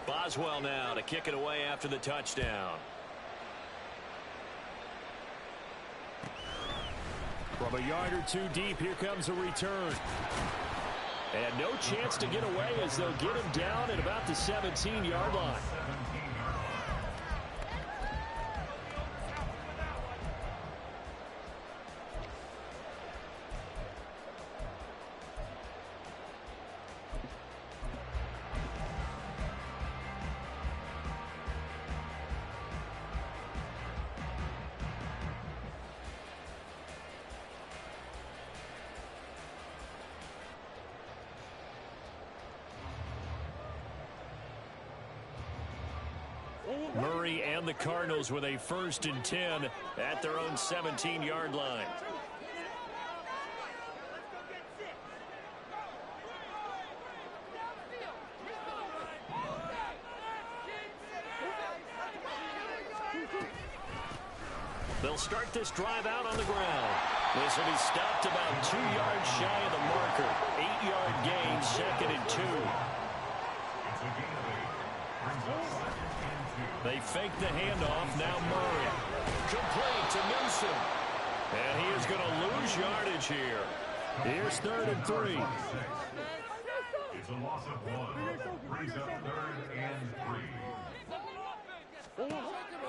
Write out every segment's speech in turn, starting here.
Boswell now to kick it away after the touchdown. From a yard or two deep, here comes a return. And no chance to get away as they'll get him down at about the 17-yard line. Murray and the Cardinals with a 1st and 10 at their own 17-yard line. They'll start this drive out on the ground. This will be stopped about 2 yards shy of the marker. 8-yard gain, 2nd and 2. They fake the handoff. Now Murray. Complete to Newsom. And he is going to lose yardage here. Here's 3rd and 3. It's a loss of 1. Brings up 3rd and 3.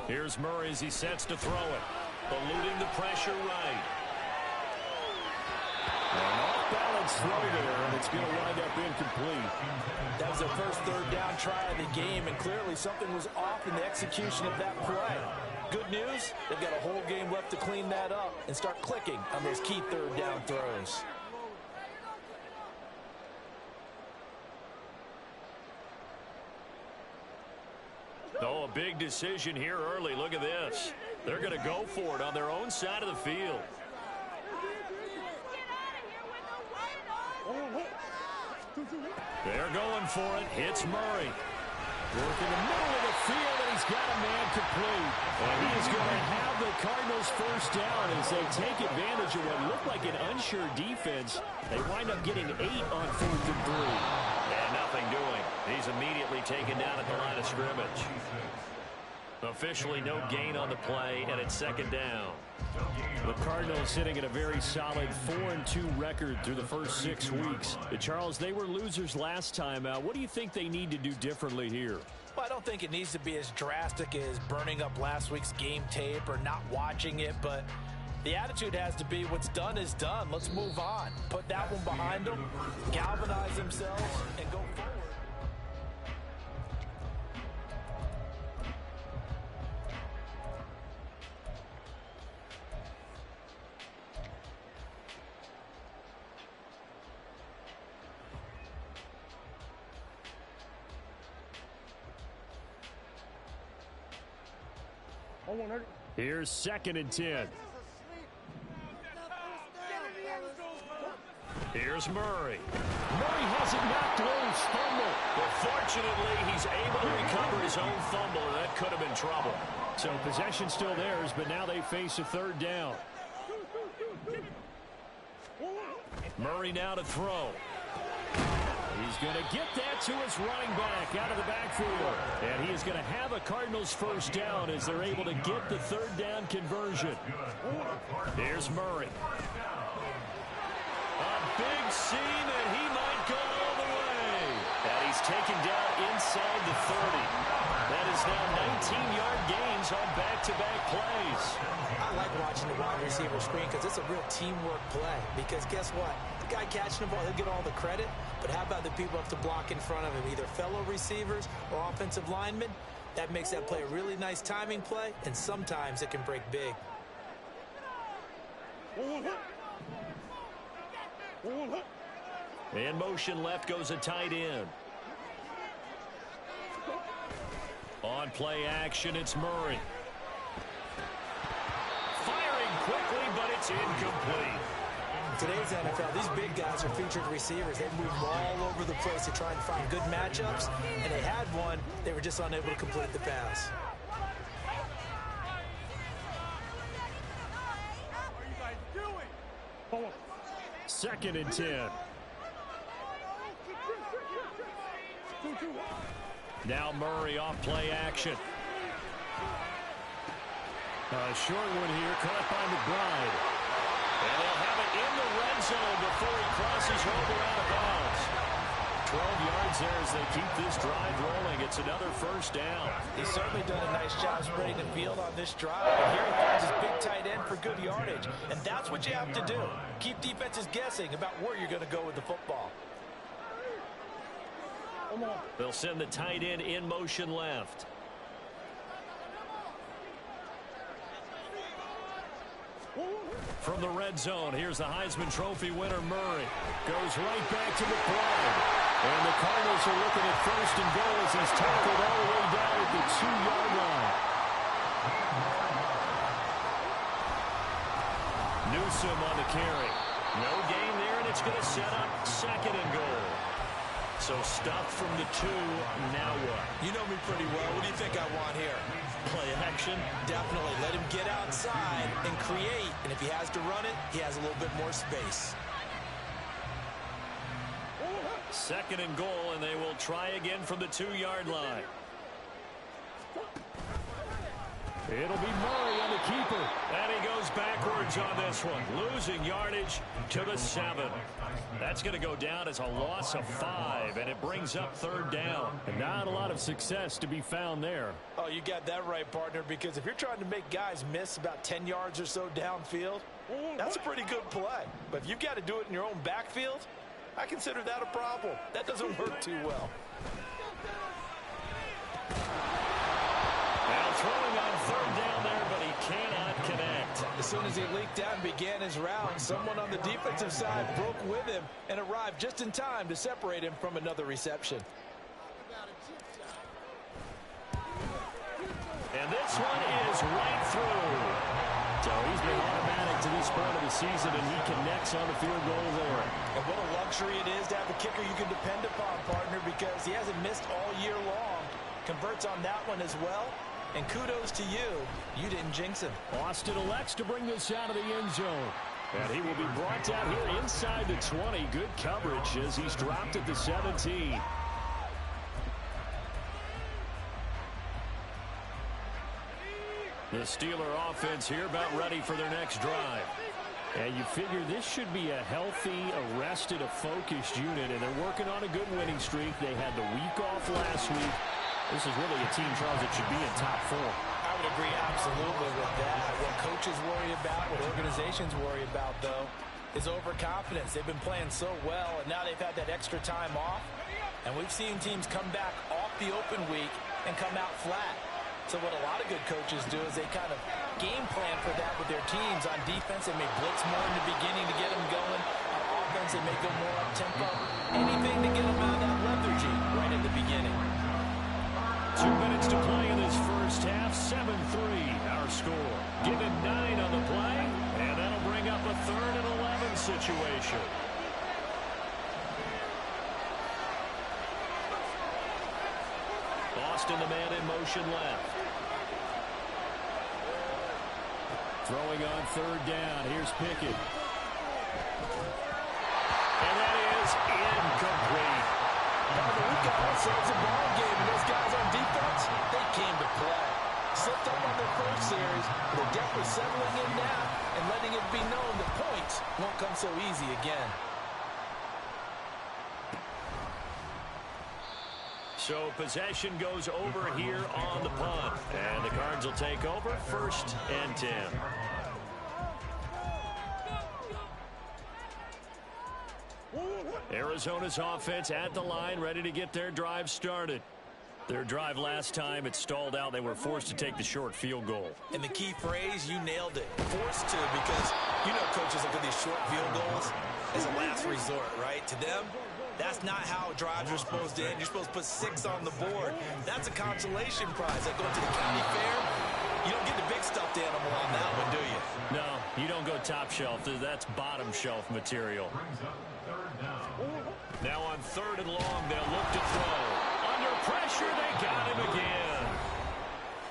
Here's Murray as he sets to throw it. Eluding the pressure right. An off-balance throw there, and it's going to wind up incomplete. That was their first 3rd down try of the game, and clearly something was off in the execution of that play. Good news, they've got a whole game left to clean that up and start clicking on those key 3rd down throws. Oh, a big decision here early. Look at this. They're going to go for it on their own side of the field. They're going for it. Hits Murray. Working the middle of the field, and he's got a man complete. And he is going to have the Cardinals 1st down as they take advantage of what looked like an unsure defense. They wind up getting 8 on 4th and 3. And nothing doing. He's immediately taken down at the line of scrimmage. Officially no gain on the play, and it's 2nd down. The Cardinals sitting at a very solid 4-2 record through the first 6 weeks. Charles, they were losers last time out. What do you think they need to do differently here? Well, I don't think it needs to be as drastic as burning up last week's game tape or not watching it, but the attitude has to be what's done is done. Let's move on. Put that one behind them, galvanize themselves, and go forward. Here's 2nd and 10. Here's Murray. Murray has it knocked loose. Fumble. But fortunately, he's able to recover his own fumble, and that could have been trouble. So possession still theirs, but now they face a 3rd down. Murray now to throw. He's going to get that to his running back out of the backfield. And he is going to have a Cardinals 1st down as they're able to get the 3rd down conversion. Here's Murray. A big seam, and he might go all the way. And he's taken down inside the 30. That is now 19-yard gains on back-to-back plays. I like watching the wide receiver screen because it's a real teamwork play. Because guess what? The guy catching the ball, he'll get all the credit. But how about the people have to block in front of him, either fellow receivers or offensive linemen? That makes that play a really nice timing play, and sometimes it can break big. In motion left goes a tight end. On play action, it's Murray. Firing quickly, but it's incomplete. Today's NFL, these big guys are featured receivers. They move all over the place to try and find good matchups, and they had one. They were just unable to complete the pass. Second and 10. Now Murray off play action. A short one here, caught by McBride. And they'll have it in the red zone before he crosses over out of bounds. 12 yards there as they keep this drive rolling. It's another first down. He's certainly done a nice job spreading the field on this drive. And here he finds his big tight end for good yardage. And that's what you have to do. Keep defenses guessing about where you're going to go with the football. They'll send the tight end in motion left. From the red zone, here's the Heisman Trophy winner, Murray. Goes right back to McBride. And the Cardinals are looking at first and goal as he's tackled all the way down at the 2-yard line. Newsome on the carry. No gain there, and it's going to set up second and goal. So stuffed from the 2, now what? You know me pretty well. What do you think I want here? Play action? Definitely. Let him get outside and create. And if he has to run it, he has a little bit more space. Second and goal, and they will try again from the 2-yard line. It'll be Murray on the keeper. And he goes backwards on this one. Losing yardage to the 7. That's going to go down as a loss of 5, and it brings up third down. And not a lot of success to be found there. Oh, you got that right, partner, because if you're trying to make guys miss about 10 yards or so downfield, that's a pretty good play. But if you've got to do it in your own backfield, I consider that a problem. That doesn't work too well. Now throwing on third down there, but he cannot connect. As soon as he leaked out and began his round, someone on the defensive side broke with him and arrived just in time to separate him from another reception. And this one is right through. So he's been automatic to this point of the season, and he connects on the field goal there. And what a luxury it is to have a kicker you can depend upon, partner, because he hasn't missed all year long. Converts on that one as well. And kudos to you. You didn't jinx him. Austin elects to bring this out of the end zone. And he will be brought down here inside the 20. Good coverage as he's dropped at the 17. The Steeler offense here about ready for their next drive. And you figure this should be a healthy, arrested, a focused unit. And they're working on a good winning streak. They had the week off last week. This is really a team, Charles, that should be in top 4. I would agree absolutely with that. What coaches worry about, what organizations worry about, though, is overconfidence. They've been playing so well, and now they've had that extra time off. And we've seen teams come back off the open week and come out flat. So what a lot of good coaches do is they kind of game plan for that with their teams. On defense, they may blitz more in the beginning to get them going. On offense, they may go more up-tempo. Anything to get them out of that lethargy right at the beginning. 2 minutes to play in this first half. 7-3 our score. Given 9 on the play, and that'll bring up a 3rd and 11 situation. Austin, the man in motion left. Throwing on third down. Here's Pickett. And that is incomplete. We've got ourselves a ball game, and those guys on defense, they came to play. Slipped up on their first series, but they're definitely settling in now and letting it be known that points won't come so easy again. So possession goes over here on the punt. And the Cards will take over 1st and 10. Arizona's offense at the line, ready to get their drive started. Their drive last time, it stalled out. They were forced to take the short field goal. And the key phrase, you nailed it. Forced to, because you know coaches look at these short field goals as a last resort, right? To them, that's not how drives are supposed to end. You're supposed to put 6 on the board. That's a consolation prize. Like going to the county fair, you don't get the big stuffed animal on that one, do you? No, you don't go top shelf. That's bottom shelf material. Now on 3rd and long, they'll look to throw. Under pressure, they got him again.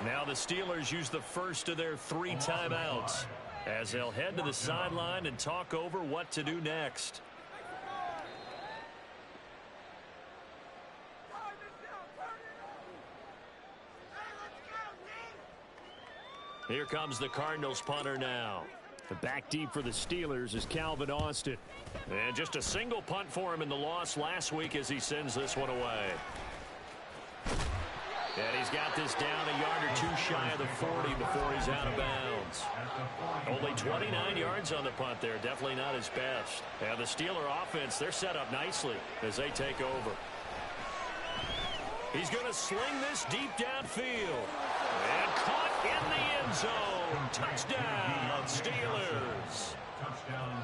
Now the Steelers use the first of their 3 timeouts as they'll head to the sideline and talk over what to do next. Here comes the Cardinals punter now. The back deep for the Steelers is Calvin Austin. And just a single punt for him in the loss last week as he sends this one away. And he's got this down a yard or two shy of the 40 before he's out of bounds. Only 29 yards on the punt there. Definitely not his best. And the Steeler offense, they're set up nicely as they take over. He's going to sling this deep downfield. And caught in the end zone. Touchdown, Steelers.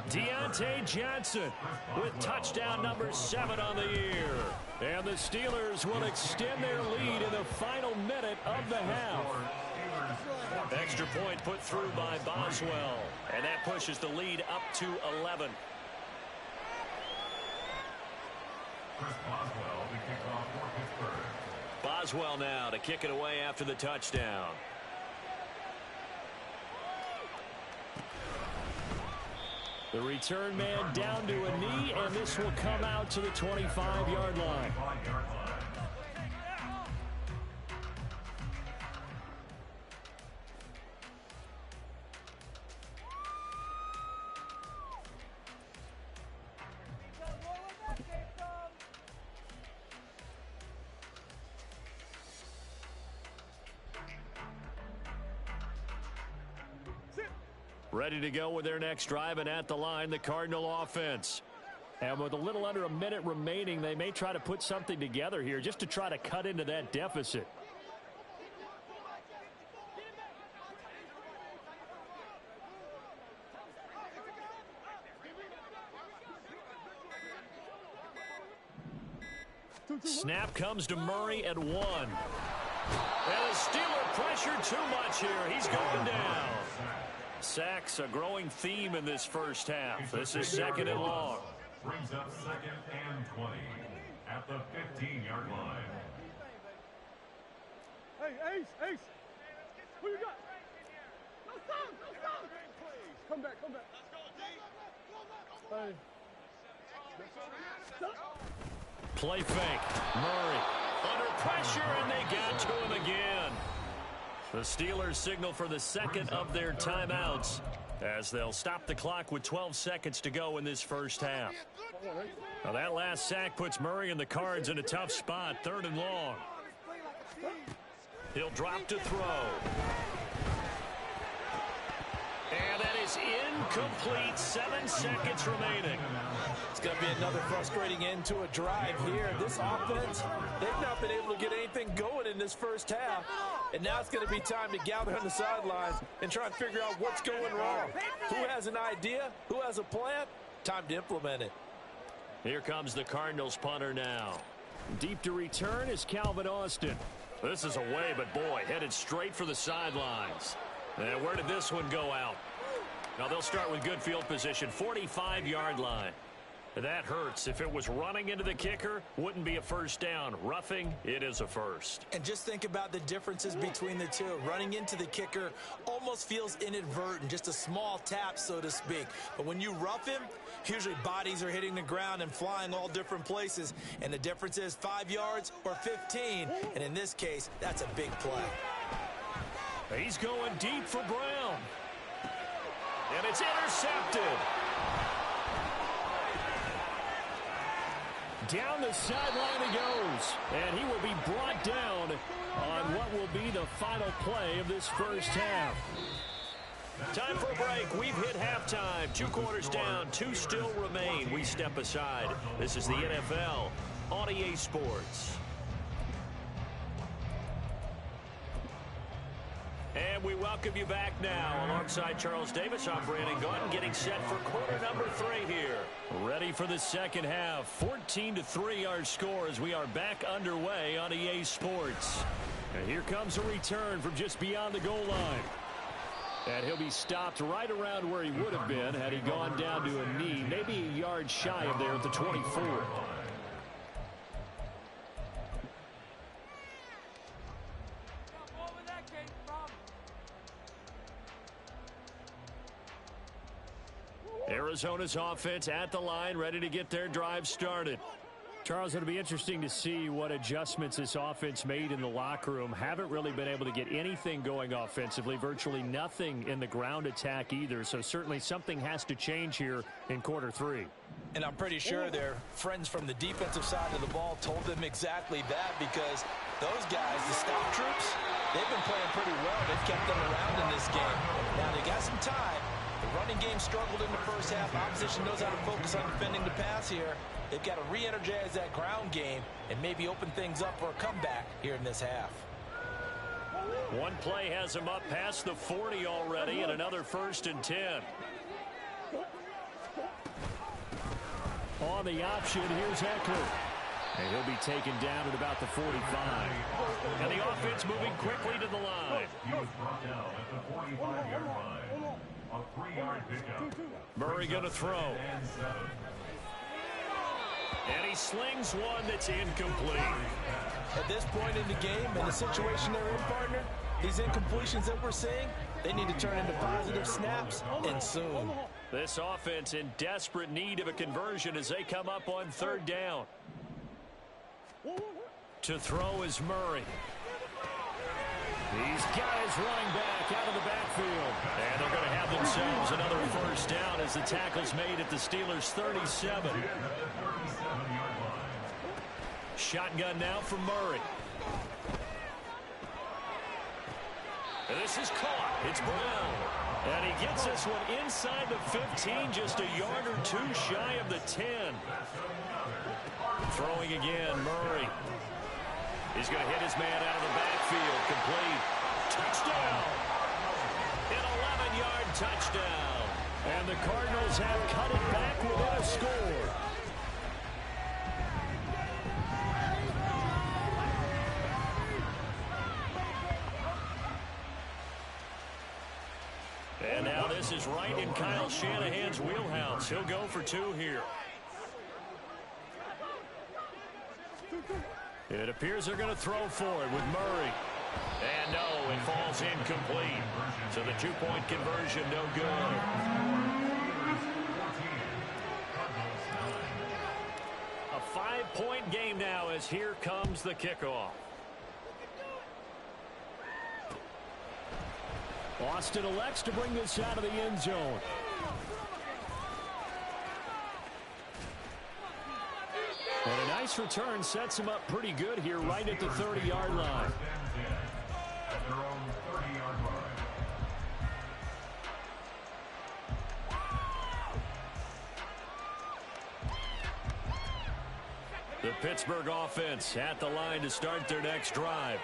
Deontay Johnson with touchdown number 7 on the year. And the Steelers will extend their lead in the final minute of the half. Extra point put through by Boswell. And that pushes the lead up to 11. Chris Boswell, the kickoff for Pittsburgh. Boswell now to kick it away after the touchdown. The return man down to a knee, and this will come out to the 25-yard line. Ready to go with their next drive, and at the line, the Cardinal offense. And with a little under a minute remaining, they may try to put something together here just to try to cut into that deficit. Snap comes to Murray at 1. And the Steeler pressured too much here. He's going down. Sacks a growing theme in this first half. This is 2nd and long. Brings up 2nd and 20 at the 15-yard line. Hey, Ace. Who you got? No stop. Come back. Hey. Play fake. Murray under pressure, and they got to him again. The Steelers signal for the second of their timeouts as they'll stop the clock with 12 seconds to go in this first half. Now that last sack puts Murray and the Cards in a tough spot, 3rd and long. He'll drop to throw. And that is incomplete. 7 seconds remaining. It's going to be another frustrating end to a drive here. This offense, they've not been able to get anything going in this first half. And now it's going to be time to gather on the sidelines and try and figure out what's going wrong. Who has an idea? Who has a plan? Time to implement it. Here comes the Cardinals punter now. Deep to return is Calvin Austin. This is away, but boy, headed straight for the sidelines. And where did this one go out? Now they'll start with good field position, 45-yard line. That hurts. If it was running into the kicker, wouldn't be a first down. Roughing, it is a first. And just think about the differences between the two. Running into the kicker almost feels inadvertent, just a small tap, so to speak. But when you rough him, usually bodies are hitting the ground and flying all different places. And the difference is 5 yards or 15. And in this case, that's a big play. He's going deep for Brown. And it's intercepted. Down the sideline he goes. And he will be brought down on what will be the final play of this first half. Time for a break. We've hit halftime. 2 quarters down. 2 still remain. We step aside. This is the NFL on EA Sports. And we welcome you back now. Alongside Charles Davis, I'm Brandon Gaunt, getting set for quarter number 3 here. Ready for the second half. 14-3 our score as we are back underway on EA Sports. And here comes a return from just beyond the goal line. And he'll be stopped right around where he would have been had he gone down to a knee, maybe a yard shy of there at the 24. Arizona's offense at the line, ready to get their drive started. Charles, it'll be interesting to see what adjustments this offense made in the locker room. Haven't really been able to get anything going offensively, virtually nothing in the ground attack either. So certainly something has to change here in quarter 3. And I'm pretty sure their friends from the defensive side of the ball told them exactly that, because those guys, the scout troops, they've been playing pretty well. They've kept them around in this game. Now they got some time. The running game struggled in the first half. Opposition knows how to focus on defending the pass here. They've got to re-energize that ground game and maybe open things up for a comeback here in this half. One play has him up past the 40 already, and another 1st and 10. On the option, here's Eckler. And he'll be taken down at about the 45. And the offense moving quickly to the line. He was brought down at the 45-yard line. A 3-yard pickup. Murray going to throw. And he slings one that's incomplete. At this point in the game, in the situation they're in, partner, these incompletions that we're seeing, they need to turn into positive snaps, and soon. This offense in desperate need of a conversion as they come up on 3rd down. To throw is Murray. He's got his running back out of the backfield. And they're going to have themselves another 1st down as the tackle's made at the Steelers' 37. Shotgun now from Murray. And this is caught. It's Brown. And he gets this one inside the 15, just a yard or 2 shy of the 10. Throwing again, Murray. He's going to hit his man out of the backfield. Complete. Touchdown. An 11-yard touchdown. And the Cardinals have cut it back within a score. And now this is right in Kyle Shanahan's wheelhouse. He'll go for 2 here. It appears they're going to throw for it with Murray. And no, it falls incomplete. So the 2-point conversion, no good. A 5-point game now as here comes the kickoff. Austin elects to bring this out of the end zone. And a nice return sets him up pretty good here right at the 30-yard line. The Pittsburgh offense at the line to start their next drive.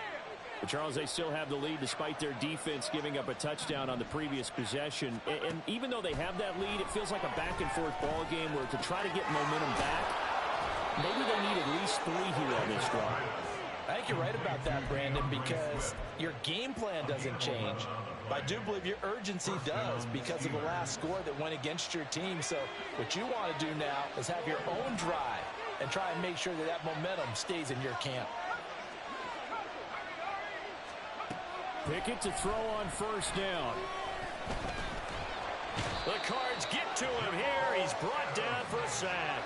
But Charles, they still have the lead despite their defense giving up a touchdown on the previous possession. And even though they have that lead, it feels like a back-and-forth ball game where to try to get momentum back, maybe they need at least 3 here on this drive. I think you're right about that, Brandon, because your game plan doesn't change. But I do believe your urgency does because of the last score that went against your team. So what you want to do now is have your own drive and try and make sure that that momentum stays in your camp. Pickett to throw on 1st down. The Cards get to him here. He's brought down for a sack.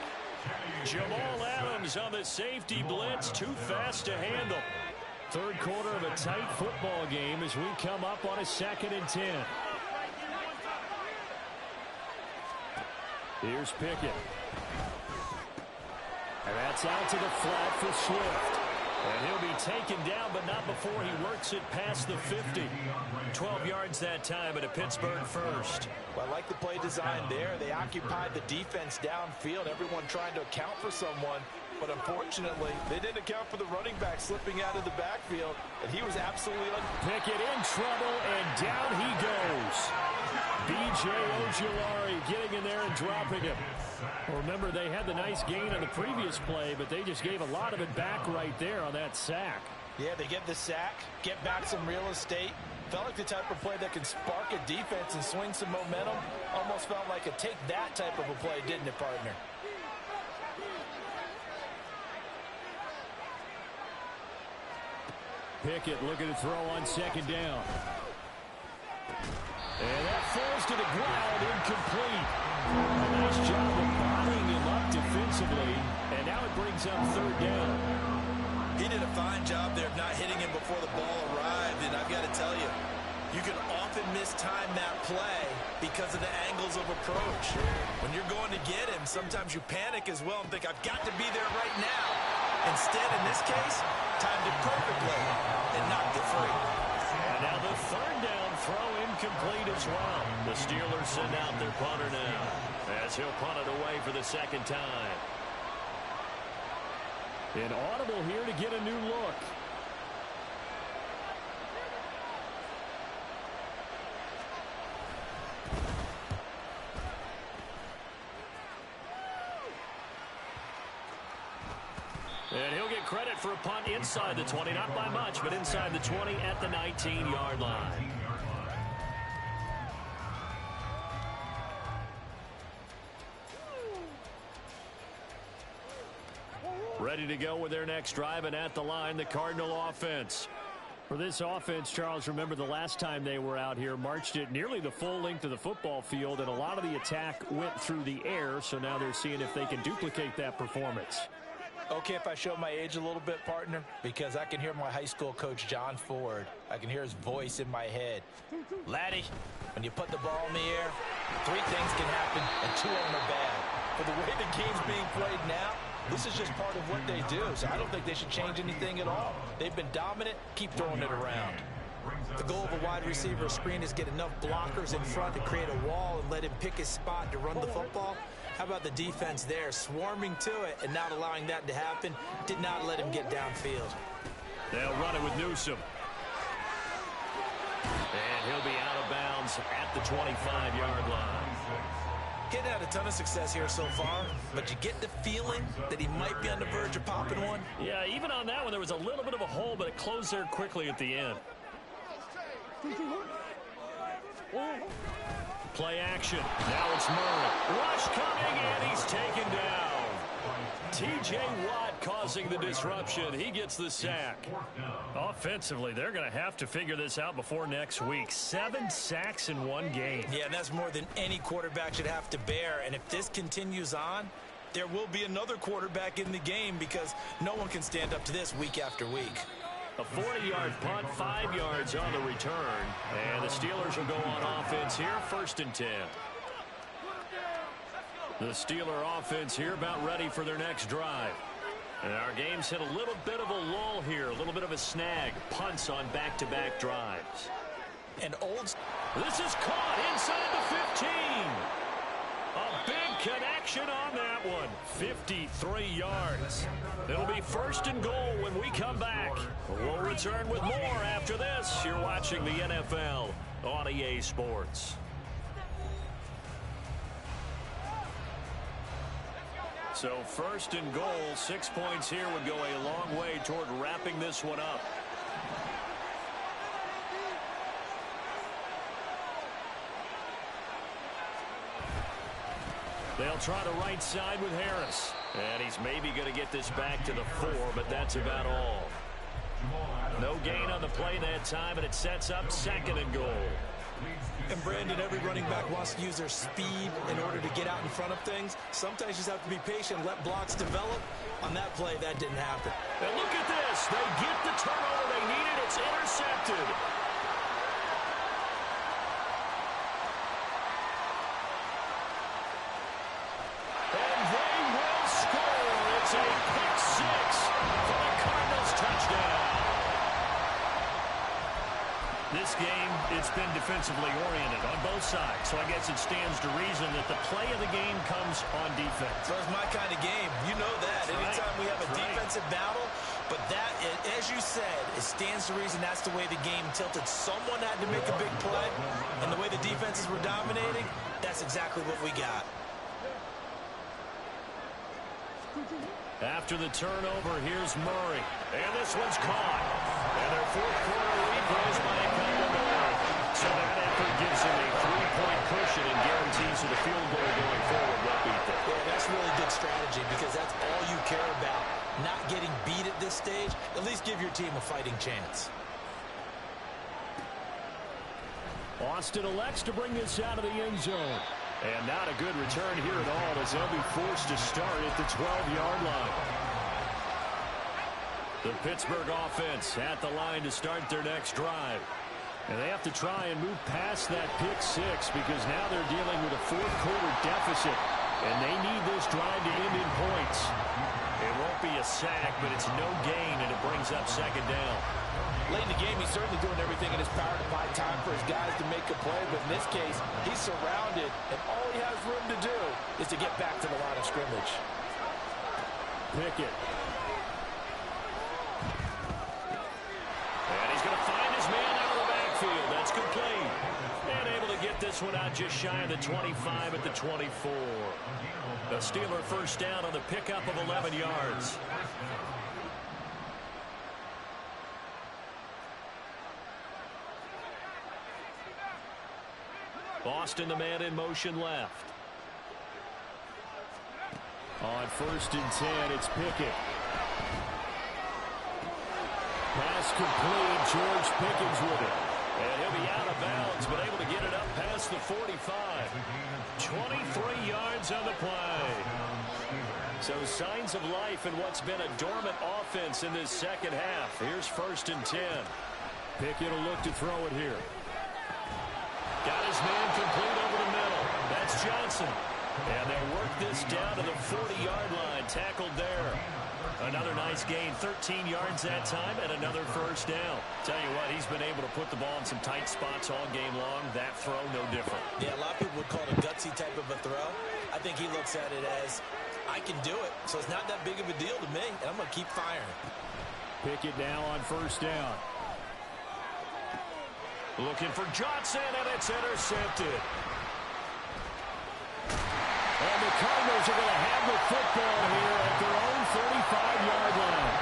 Jamal Adams on the safety blitz, too fast to handle. 3rd quarter of a tight football game as we come up on a 2nd and 10. Here's Pickett. And that's out to the flat for Swift. And he'll be taken down, but not before he works it past the 50. 12 yards that time at a Pittsburgh 1st. Well, I like the play design there. They occupied the defense downfield, everyone trying to account for someone. But unfortunately, they didn't account for the running back slipping out of the backfield. And he was absolutely Pickett in trouble, and down he goes. B.J. Ojulari getting in there and dropping him. Well, remember, they had the nice gain on the previous play, but they just gave a lot of it back right there on that sack. Yeah, they get the sack, get back some real estate. Felt like the type of play that can spark a defense and swing some momentum. Almost felt like a take that type of a play, didn't it, partner? Pickett looking to throw on 2nd down. And that falls to the ground, incomplete. A nice job of bodying him up defensively. And now it brings brings up third down. He did a fine job there of not hitting him before the ball arrived, and I've got to tell you, you can often mistime that play because of the angles of approach. When you're going to get him, sometimes you panic as well and think, I've got to be there right now. Instead, in this case, timed it perfectly and knocked it free. And now the third down throw incomplete as well. The Steelers send out their punter now as he'll punt it away for the second time. An audible here to get a new look. And he'll get credit for a punt inside the 20, not by much, but inside the 20 at the 19-yard line. Ready to go with their next drive, and at the line, the Cardinal offense. For this offense, Charles, remember the last time they were out here, marched it nearly the full length of the football field, and a lot of the attack went through the air, so now they're seeing if they can duplicate that performance. Okay, if I show my age a little bit, partner, because I can hear my high school coach, John Ford. I can hear his voice in my head. Laddie, when you put the ball in the air, 3 things can happen, and 2 of them are bad. For the way the game's being played now, this is just part of what they do, so I don't think they should change anything at all. They've been dominant. Keep throwing it around. The goal of a wide receiver screen is get enough blockers in front to create a wall and let him pick his spot to run the football. How about the defense there, swarming to it and not allowing that to happen? Did not let him get downfield. They'll run it with Newsome. And he'll be out of bounds at the 25-yard line. Getting had a ton of success here so far, but you get the feeling that he might be on the verge of popping one. Yeah, even on that one, there was a little bit of a hole, but it closed there quickly at the end. Play action. Now it's Murray. Rush coming, and he's taken down. T.J. Watt causing the disruption. He gets the sack. Offensively, they're going to have to figure this out before next week. 7 sacks in one game. Yeah, and that's more than any quarterback should have to bear. And if this continues on, there will be another quarterback in the game because no one can stand up to this week after week. A 40-yard punt, 5 yards on the return. And the Steelers will go on offense here, 1st and 10. The Steeler offense here about ready for their next drive. And our game's hit a little bit of a lull here, a little bit of a snag. Punts on back-to-back drives. And This is caught inside the 15. A big connection on that one. 53 yards. It'll be 1st and goal when we come back. We'll return with more after this. You're watching the NFL on EA Sports. So 1st and goal, 6 points here would go a long way toward wrapping this one up. They'll try the right side with Harris. And he's maybe going to get this back to the 4, but that's about all. No gain on the play that time, and it sets up 2nd and goal. And Brandon, every running back wants to use their speed in order to get out in front of things. Sometimes you just have to be patient, let blocks develop. On that play, that didn't happen. And look at this. They get the turnover they needed. It's intercepted. And they will score. It's a pick 6 for the Cardinals touchdown. This game, it's been defensively oriented on both sides, so I guess it stands to reason that the play of the game comes on defense. So it's my kind of game. You know that. Anytime we have a defensive battle, but that, as you said, it stands to reason that's the way the game tilted. Someone had to make a big play, and the way the defenses were dominating, that's exactly what we got. After the turnover, here's Murray. And this one's caught. And their 4th quarter lead grows by a couple more. So that effort gives him a 3-point cushion and guarantees that a field goal going forward won't beat them. Yeah, that's really good strategy because that's all you care about. Not getting beat at this stage. At least give your team a fighting chance. Austin elects to bring this out of the end zone. And not a good return here at all as they'll be forced to start at the 12-yard line. The Pittsburgh offense at the line to start their next drive. And they have to try and move past that pick six because now they're dealing with a fourth quarter deficit. And they need this drive to end in points. It won't be a sack, but it's no gain, and it brings up second down. Late in the game, he's certainly doing everything in his power to buy time for his guys to make a play. But in this case, he's surrounded, and all he has room to do is to get back to the line of scrimmage. Pickett. And he's going to find his man out of the backfield. That's complete. And able to get this one out just shy of the 25 at the 24. The Steeler first down on the pickup of 11 yards. Boston, the man in motion left. On 1st and 10, it's Pickett. Pass complete. George Pickens with it. And he'll be out of bounds, but able to get it up past the 45. 23 yards on the play. So signs of life in what's been a dormant offense in this second half. Here's 1st and 10. Pickett will look to throw it here. Got his man complete over the middle. That's Johnson. And they'll work this down to the 40-yard line. Tackled there. Another nice gain. 13 yards that time and another first down. Tell you what, he's been able to put the ball in some tight spots all game long. That throw, no different. Yeah, a lot of people would call it a gutsy type of a throw. I think he looks at it as, I can do it, so it's not that big of a deal to me, and I'm going to keep firing. Pickett now on 1st down. Looking for Johnson, and it's intercepted. And the Cardinals are going to have the football here at their own 35-yard line.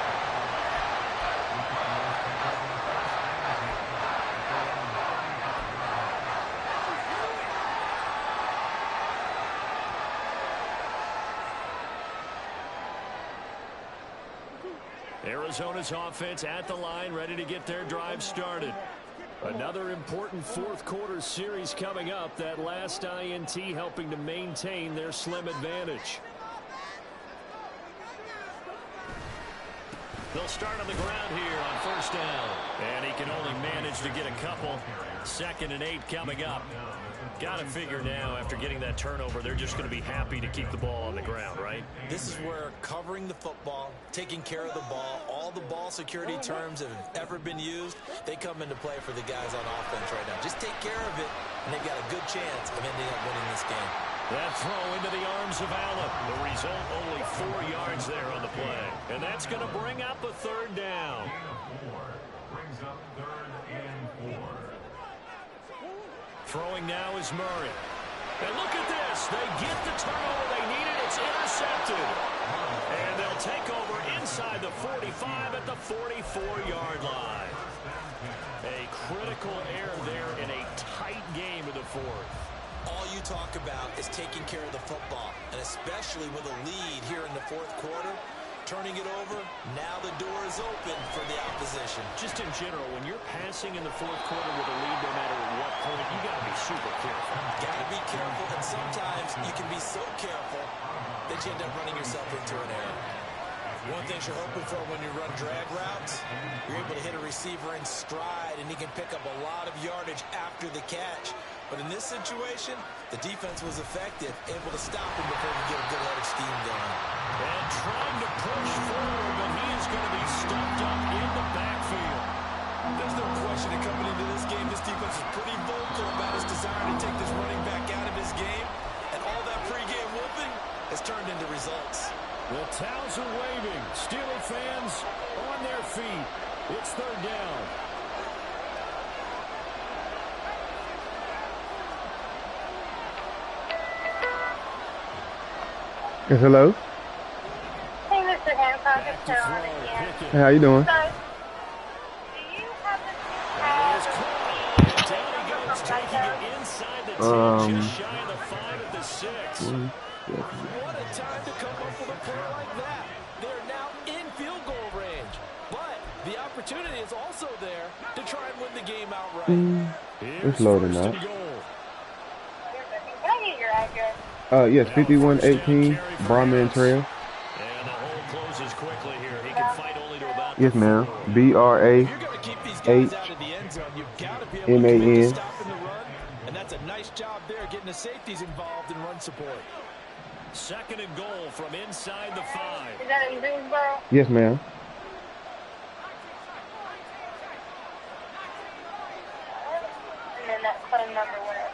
Arizona's offense at the line, ready to get their drive started. Another important fourth quarter series coming up. That last INT helping to maintain their slim advantage. They'll start on the ground here on 1st down. And he can only manage to get a couple. 2nd and 8 coming up. Got to figure now, after getting that turnover, they're just going to be happy to keep the ball on the ground, right? This is where covering the football, taking care of the ball, all the ball security terms that have ever been used, they come into play for the guys on offense right now. Just take care of it, and they've got a good chance of ending up winning this game. That throw into the arms of Allen. The result, only 4 yards there on the play. And that's going to bring up a 3rd down. Brings up 3rd and 4. Throwing now is Murray. And look at this. They get the turnover they needed. It's intercepted. And they'll take over inside the 45 at the 44-yard line. A critical error there in a tight game in the 4th. All you talk about is taking care of the football, and especially with a lead here in the 4th quarter. Turning it over, now the door is open for the opposition. Just in general, when you're passing in the 4th quarter with a lead, no matter at what point, you got to be super careful. Got to be careful, and sometimes you can be so careful that you end up running yourself into an error. One thing you're hoping for when you run drag routes, you're able to hit a receiver in stride, and he can pick up a lot of yardage after the catch. But in this situation, the defense was effective, able to stop him before he get a good head of steam going. And trying to push forward, but he is going to be stuffed up in the backfield. There's no question that coming into this game, this defense is pretty vocal about his desire to take this running back out of his game. And all that pregame whooping has turned into results. The towels are waving. Steeler fans on their feet. It's 3rd down. Yes, hello. Hey, Mr. Hancock, it's Carolyn again. Hey, how you doing? So, do you happen to have Down he goes, taking it inside the 10, just shy of the 5 at the 6. What a time to come up with a play like that. They're now in field goal range. But the opportunity is also there to try and win the game outright. It's loading up. Can I get your address? Yes, 5118 Brahman Trail. And the hold closes quickly here. He can fight only to about Yes, ma'am. If you're going to keep these guys out of the end zone, you've got to be able to commit to BRAHMAN. stopping the run, and that's a nice job there getting the safeties involved in run support. 2nd and goal from inside the 5. Is that in Greensboro? Yes, ma'am. And then that phone number, whatever.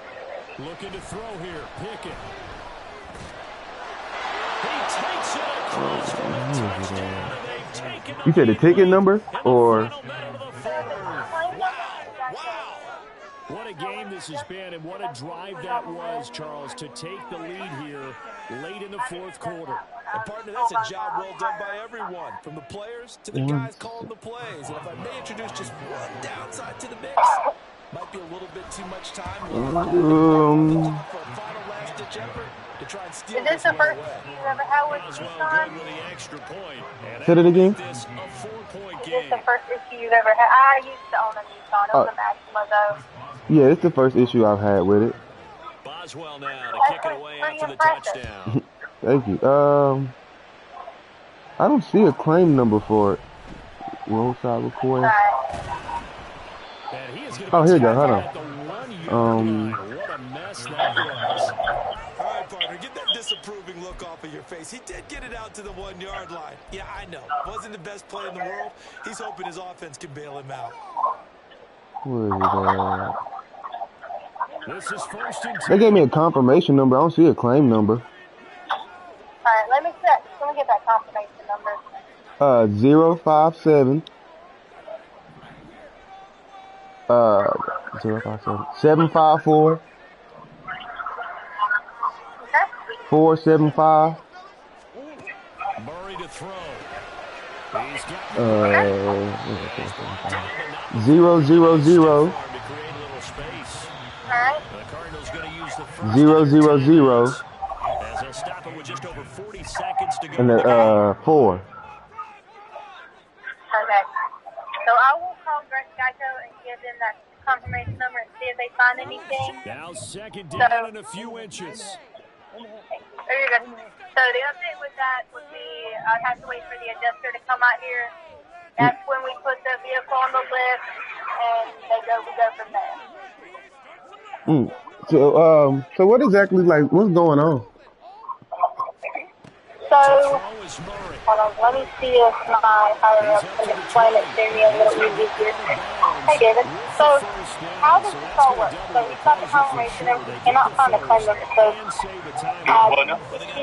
Looking to throw here. Pickett. He takes it across for a touchdown, and they've taken You said the ticket number or? Wow. What a game this has been, and what a drive that was, Charles, to take the lead here late in the 4th quarter. And, partner, that's a job well done by everyone, from the players to the guys calling the plays. And if I may introduce just one downside to the mix, might be a little bit too much time. For a final last-ditch effort to try and steal Is this the first you ever had with Boswell Tucson? good with the extra point. And Say it again. this a 4-point Is game. this the first issue you've ever had? I used to own a Nissan. It was a Maxima, though. Yeah, it's the first issue I've had with it. Boswell now to kick it away after the touchdown. Thank you. I don't see a claim number for it. Roadside recording. And he is gonna Oh, be here you go. tackled Hold at the 1-yard on. line. What a mess that was. All right, partner, get that disapproving look off of your face. He did get it out to the 1-yard line. Yeah, I know. Wasn't the best play in the world. He's hoping his offense can bail him out. Where is it? This is 1st and 10. They gave me a confirmation number. I don't see a claim number. All right, let me get that confirmation number. 057. 057. 754. Okay? 475. Murray to throw. He's got 000. to create a little space. All right. The Cardinals going to use the first 000. as they'll stop it with just over 40 seconds to go. And the 4. Perfect. So I will call Geico and give them that confirmation number and see if they find anything. Now 2nd down and a few inches. Very good. So the update with that would be I'd have to wait for the adjuster to come out here. That's when we put the vehicle on the lift, and we go from there. So what exactly, like, what's going on? So, hold on, let me see if my higher up can explain it to me a little easier. Hey, David. So, how does this all work? So, we got the confirmation number. We cannot find the claim number. So, he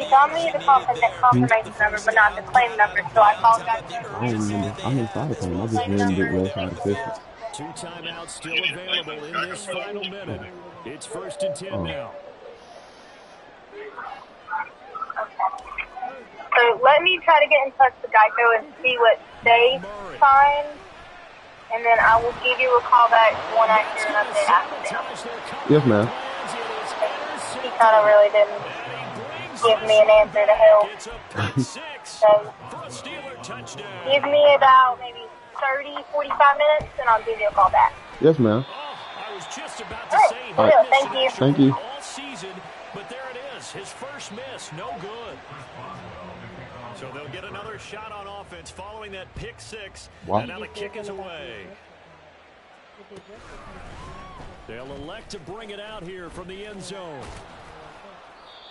got me the confirmation number, but not the claim number. So, I called that. I don't remember. I didn't find the claim. I just named it last time. 2 timeouts still available in this final minute. It's 1st and 10 now. So let me try to get in touch with Geico and see what they find, and then I will give you a call back when I hear an update after them. Yes, ma'am. He kind of really didn't give me an answer to help. So give me about maybe 30, 45 minutes, and I'll give you a call back. Yes, ma'am. I was just about to say All right. Thank you. Thank you. all season, but there it is. His first miss, no good. So they'll get another shot on offense following that pick 6. Wow. And now the kick is away. They'll elect to bring it out here from the end zone.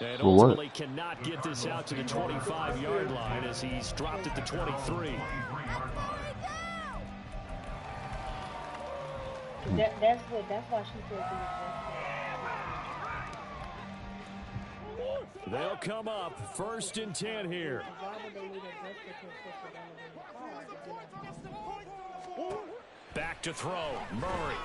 And For what? ultimately cannot get this out to the 25-yard line as he's dropped at the 23. That's why she said They'll come up 1st and 10 here. Back to throw, Murray.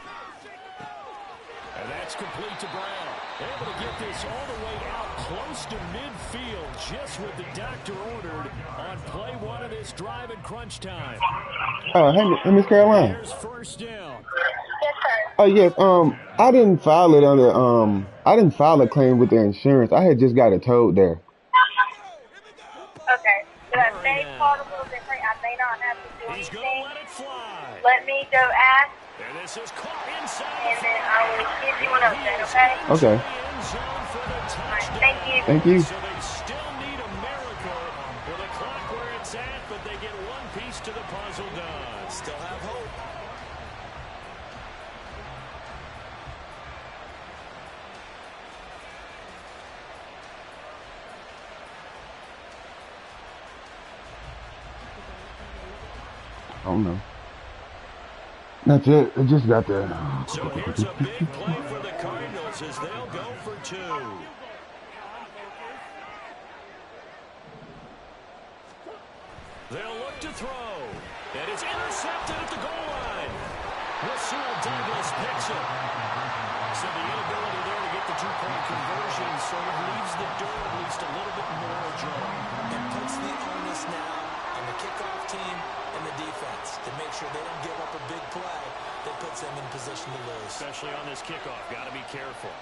And that's complete to Brown. Able to get this all the way out close to midfield, just what the doctor ordered on play 1 of this drive in crunch time. Hey, Miss Caroline. There's 1st down. Yes, sir. Oh, yes. I didn't file it under, I didn't file a claim with the insurance. I had just got it towed there. Okay. So that may call a little different. I may not have to do He's going anything. to let it fly. Let me go ask, And this is caught inside. and then I will give you an update, okay? Okay. All right. Thank you. Thank you. So they still need a miracle with a clock where it's at but they get one piece to the puzzle done. Still have hope. I don't know. That's it. It just got there. So here's a big play for the Cardinals as they'll go for 2. They'll look to throw. And it's intercepted at the goal line. Rasul Douglas picks it. So the inability there to get the 2-point conversion sort of leaves the door at least a little bit more ajar. And puts the onus now on the kickoff team and the defense to make sure they don't give up a big play that puts them in position to lose. Especially on this kickoff. Got to be careful.